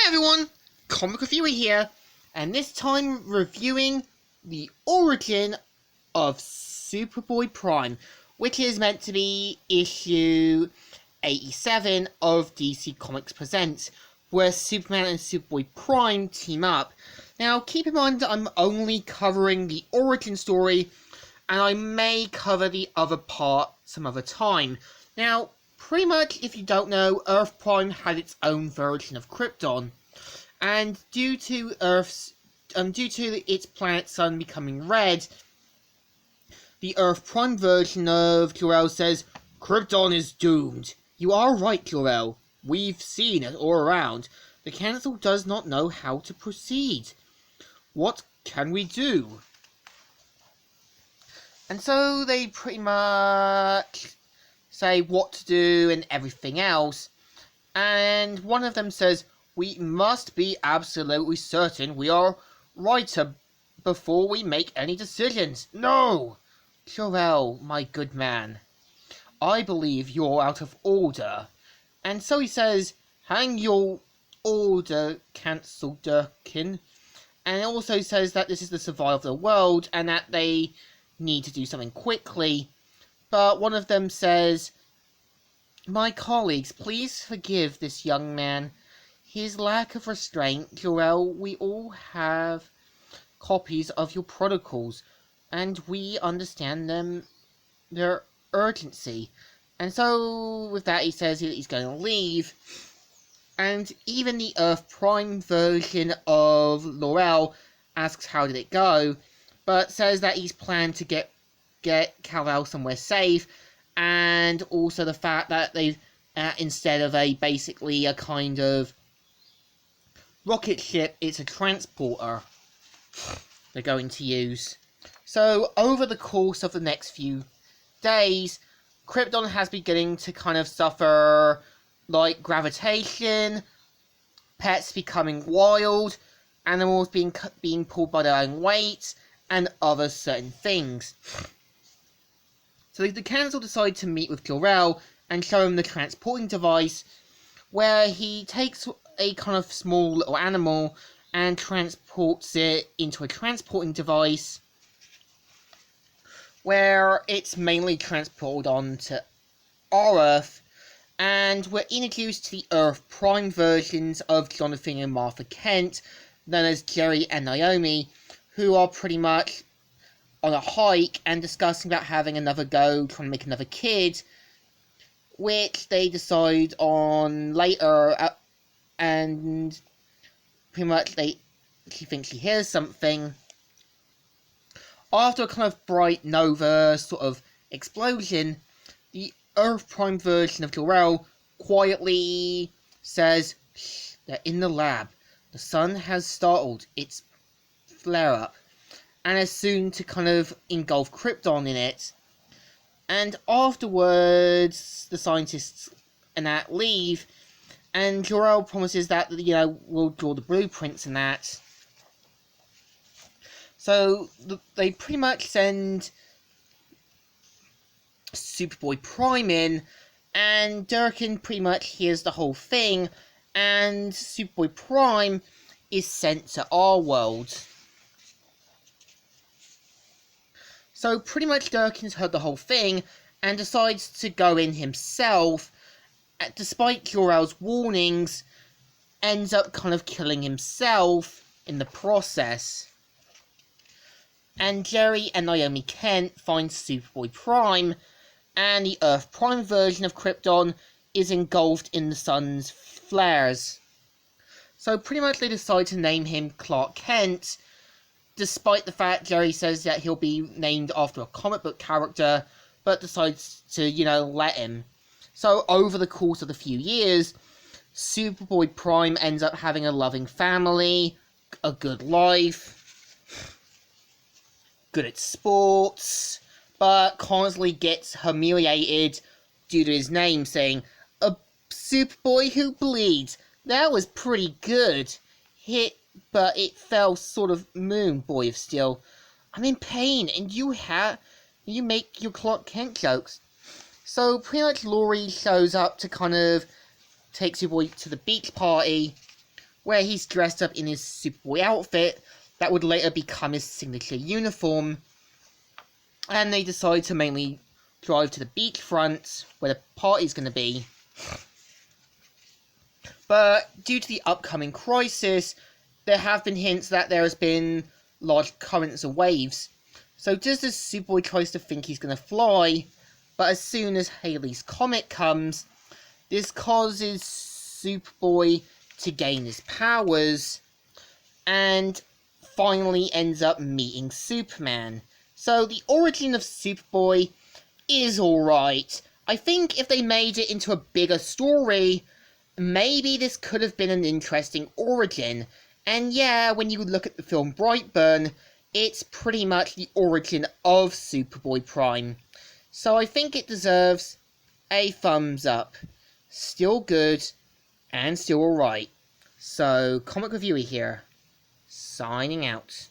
Hi everyone, Comic Reviewer here, and this time reviewing the origin of Superboy-prime, which is meant to be issue 87 of DC Comics Presents, where Superman and Superboy-prime team up. Now, keep in mind that I'm only covering the origin story, and I may cover the other part some other time. Now, pretty much, if you don't know, Earth Prime had its own version of Krypton, and due to its planet sun becoming red, the Earth Prime version of Jor-El says, "Krypton is doomed." You are right, Jor-El. We've seen it all around. The Council does not know how to proceed. What can we do? And so they pretty much say what to do and everything else. And one of them says, "We must be absolutely certain we are right before we make any decisions." No! Jor-El, my good man, I believe you're out of order. And so he says, "Hang your order, Cancel Durkin." And it also says that this is the survival of the world and that they need to do something quickly. But one of them says, "My colleagues, please forgive this young man. His lack of restraint, Jor-El. We all have copies of your protocols, and we understand their urgency." And so, with that, he says he's going to leave. And even the Earth Prime version of Jor-El asks how did it go, but says that he's planned to get Kal-El somewhere safe, and also the fact that they've, instead of basically a kind of rocket ship, it's a transporter they're going to use. So, over the course of the next few days, Krypton has beginning to kind of suffer, like, gravitation, pets becoming wild, animals being pulled by their own weight, and other certain things. So the Council decide to meet with Jor-El and show him the transporting device, where he takes a kind of small little animal and transports it into a transporting device, where it's mainly transported onto our Earth, and we're introduced to the Earth Prime versions of Jonathan and Martha Kent, known as Jerry and Naomi, who are pretty much on a hike and discussing about having another go, trying to make another kid, which they decide on later, and pretty much she thinks she hears something. After a kind of bright nova sort of explosion, the Earth Prime version of Jor-El quietly says, "Shh, they're in the lab. The sun has startled its flare-up, and is soon to kind of engulf Krypton in it." And afterwards, the scientists and that leave, and Jor-El promises that, we'll draw the blueprints and that. So, they pretty much send Superboy-prime in, and Durkin pretty much hears the whole thing, and Superboy-prime is sent to our world. So pretty much Durkin's heard the whole thing and decides to go in himself, despite Jor-El's warnings, ends up kind of killing himself in the process. And Jerry and Naomi Kent find Superboy-prime, and the Earth Prime version of Krypton is engulfed in the sun's flares. So pretty much they decide to name him Clark Kent, despite the fact Jerry says that he'll be named after a comic book character, but decides to, let him. So over the course of the few years, Superboy-prime ends up having a loving family, a good life, good at sports, but constantly gets humiliated due to his name, saying, "A Superboy who bleeds. That was pretty good. But it fell sort of moon, boy of steel. I'm in pain, and you make your Clark Kent jokes." So pretty much Laurie shows up to kind of take Superboy to the beach party, where he's dressed up in his Superboy outfit that would later become his signature uniform. And they decide to mainly drive to the beachfront where the party's going to be. But due to the upcoming crisis, there have been hints that there has been large currents and waves. So just as Superboy tries to think he's going to fly, but as soon as Halley's Comet comes, this causes Superboy to gain his powers, and finally ends up meeting Superman. So the origin of Superboy is alright. I think if they made it into a bigger story, maybe this could have been an interesting origin. And yeah, when you look at the film Brightburn, it's pretty much the origin of Superboy-prime. So I think it deserves a thumbs up. Still good, and still alright. So, Comic Reviewer here, signing out.